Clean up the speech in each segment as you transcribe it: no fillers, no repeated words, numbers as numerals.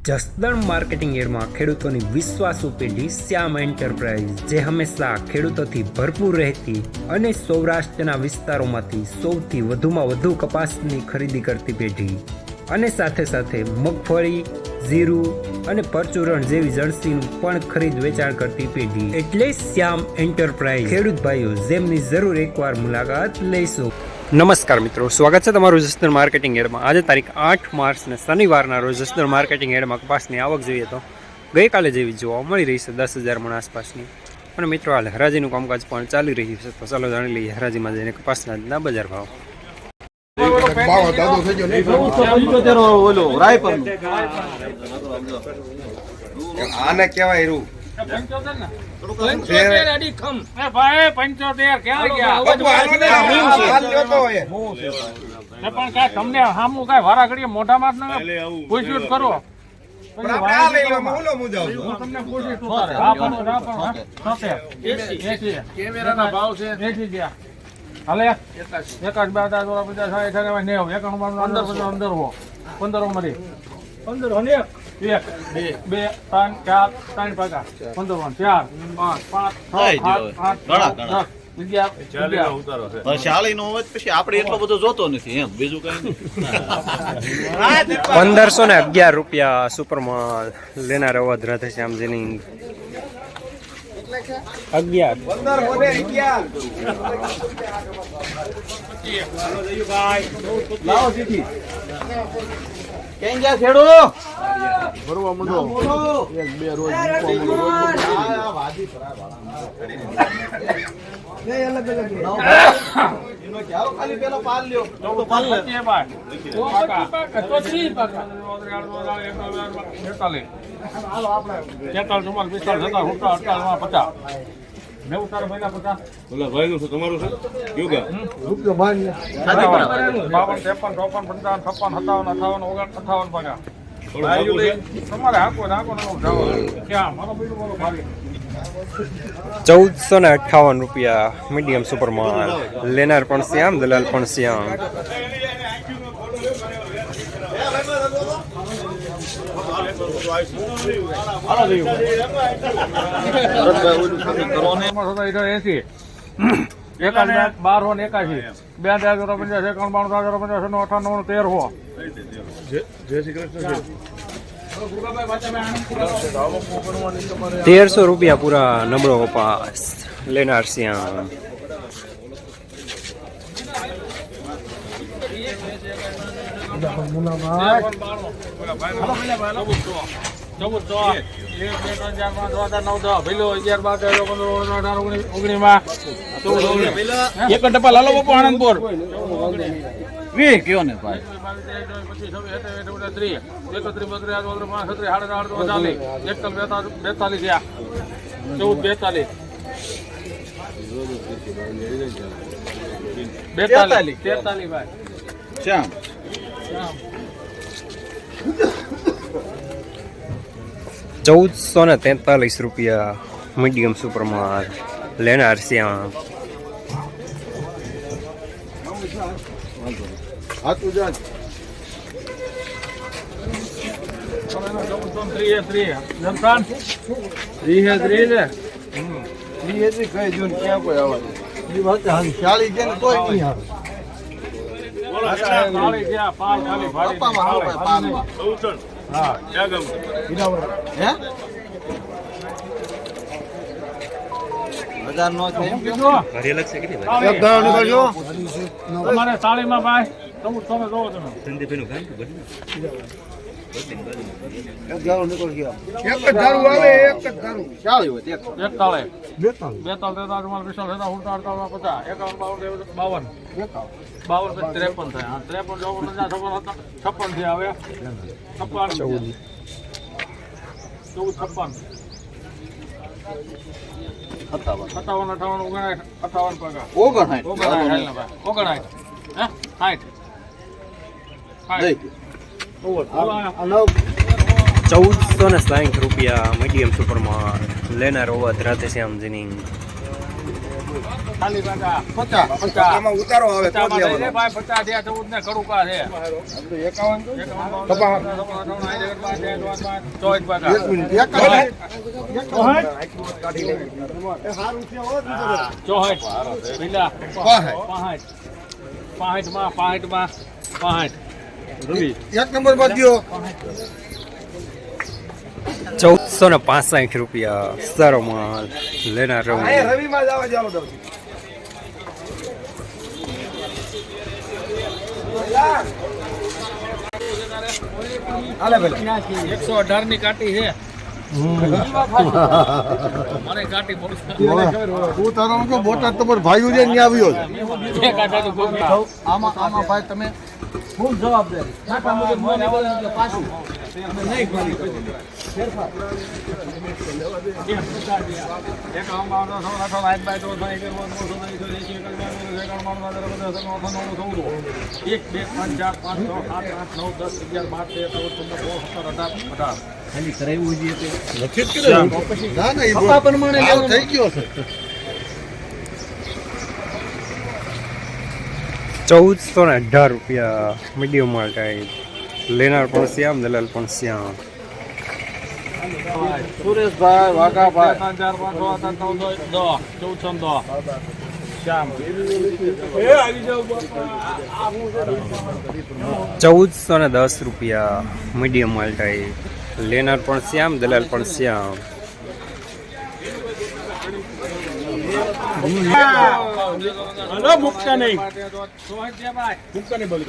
Jasdan marketing યાર્ડમાં ખેડૂતોની વિશ્વાસુ પેઢી શ્યામ એન્ટરપ્રાઇઝ, જે હંમેશા ખેડૂતોથી ભરપૂર રહેતી અને સૌરાષ્ટ્રના વિસ્તારોમાંથી સૌથી વધુમાં વધુ કપાસની ખરીદી કરતી પેઢી અને સાથે સાથે મગફળી, જીરું અને પરચુરણ જેવી જણસીનું પણ ખરીદ વેચાણ કરતી પેઢી એટલે શ્યામ એન્ટરપ્રાઇઝ. ખેડૂત ભાઈઓ, જેમની જરૂર એકવાર મુલાકાત લઈશું. નમસ્કાર મિત્રો, સ્વાગત છે તમારું જસદણ માર્કેટિંગ યાર્ડમાં. આજે તારીખ 8 માર્ચને શનિવારના રોજ જસદણ માર્કેટિંગ યાર્ડમાં કપાસની આવક જોઈએ તો ગઈકાલે જેવી જોવા મળી રહી છે 10,000 મણ આસપાસની. અને મિત્રો હાલ હરાજીનું કામકાજ પણ ચાલી રહ્યું છે, તો ચાલો જાણી લઈએ હરાજીમાં જઈને કપાસના આજના બજાર ભાવ. આને કેવાય રૂ તમને હામું કઈ વારા ઘડીએ મોઢા માં પૂછ્યું કરો હાલે 15 મળી 15 1 2 3 4 3 પગા 15 4 5 શાળી નો હોય પછી આપણે એટલો બધો જોતો નથી એમ, બીજું કઈ 1511 રૂપિયા સુપરમાં લેનાર અવધ રાધે શ્યામ જેની 11 કેમ ગયા ખેડૂ ભરવા મંડો એક બે રોજ ખાલી પેલો પાલ લ્યો તો પાલ લે ₹1458 રૂપિયા મીડિયમ સુપરમાં લેનાર પણ શ્યામ, દલાલ પણ શ્યામ. ₹1300 પૂરા નબળો કપાસ લેનાર શ્યામ. એક ટપા લાલો બાપુ આનંદપુર કયો ને ભાઈ 42 ભાઈ શ્યામ ₹1443 મીડિયમ સુપરમાં લેનાર શ્યામ. તમારે સાડીમાં ભાઈ તમે જોવો તમે ₹1460 મીડિયમ સુપરમાં લેનાર અવધ રાધે શ્યામ જેની ખાલી પાકા 50. આમાં ઉતારો આવે તો 50 દેવાનો. ભાઈ 50 છે 14 ને કડુકા છે એક નંબર માં દ્યો. 1465 રૂપિયા સારો માલ લેનાર રહું. અહીંયા રવિમાં જ આવે ચાલો દઉં. હાલે પેલા 118 ની કાટી છે મને કાટી બહુ તું તારો કે બોટાદ તમાર ભાઈઓ જે ન્યા આવ્યો છે. છે કાટા તો કોઈ આમાં ભાઈ તમે ફૂલ જવાબદારી કાટા મુજબ મને બોલે એટલે પાછું નહીં કરી એક આંબાનો સોનાનો લાઈટ બાય તો થાય કે મોટો નહીં તો દેશી કલ્યાણ રેકર્ડ મારવા દે 1 2 5 4 5 6 7 8 9 10 11 12 13 14 15 16 17 18 ખાલી કરાવ્યું જોઈએ તે લખિત કીધું. ના ના એ પપ્પા પ્રમાણે ભાવ લેવાનું. થઈ ગયો છે. 1418 રૂપિયા મીડિયમ માલ ટાઈપ લેનાર પણ શ્યામ દલાલ પણ શ્યામ. સુરેશભાઈ વાઘાભાઈ 3 4 5 6 7 9 10 14 શ્યામ એ આવી જાવ 1410 રૂપિયા મીડિયમ માલ ટાઈપ લેનાર પણ શ્યામ દલાલ પણ શ્યામ. હલો મુક્તા નહીં મુક્તા નહીં બોલી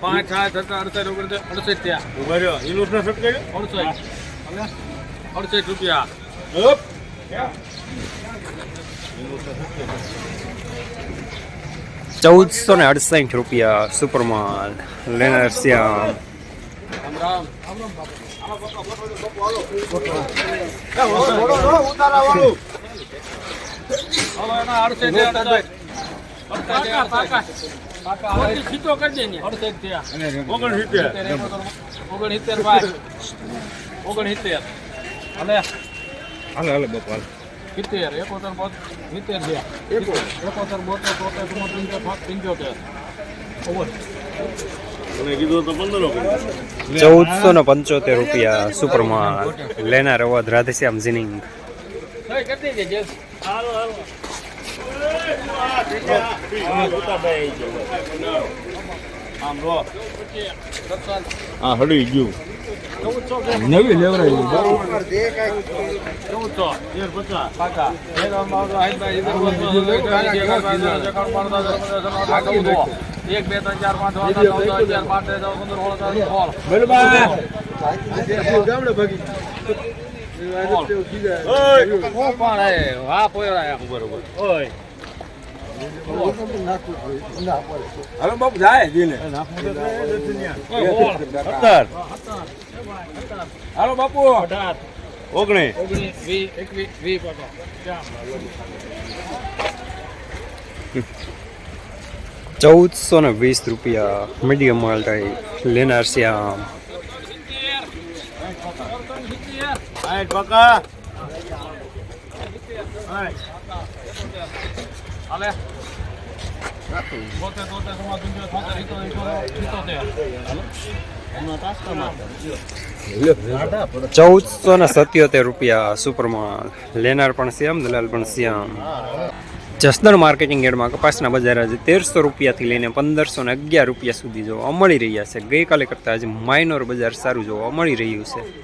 5 7 18 68 ત્યાં ઉભા રહ્યો ઇલુસ ના શટ કર્યો 68 રૂપિયા 1468 રૂપિયા સુપર માલ લેનાર શ્યામ. રામ ઉતારા વાળું. હવે એના 68 પાકા પાકા પાકા ખીચો કરી દે ને 68 ત્યાં 69 ભાઈ 69 અને હાલે બપાલ. 70 71 70 છે 71 72 73 તમે કીધું તો 15 1475 રૂપિયા સુપર માલ લેનાર અવધ રાધેશ્યામ જીનિંગ. સહી કરી દેજે હાલો હાલો આમ રો હા હડી ગયું. 1400 નવી લેવરાઈ. 1450 પાકા એક અમારો હાઈ ભાઈ ઇધર બોલ 1 2 3 4 5 6 7 8 9 10 11 12 13 14 હવે બાપુ જાય જીને હાલો બાપુ 1420 રૂપિયા મીડિયમ માલ ટાઈપ લેનાર શ્યામ. ₹1477 રૂપિયા સુપર માલ લેનાર પણ શ્યામ દલાલ પણ શ્યામ. જસદણ માર્કેટિંગ યાર્ડમાં કપાસના બજાર આજે 1300 રૂપિયાથી લઈને 1511 રૂપિયા સુધી જોવા મળી રહ્યા છે. ગઈકાલે કરતાં આજે માઇનોર બજાર સારું જોવા મળી રહ્યું છે.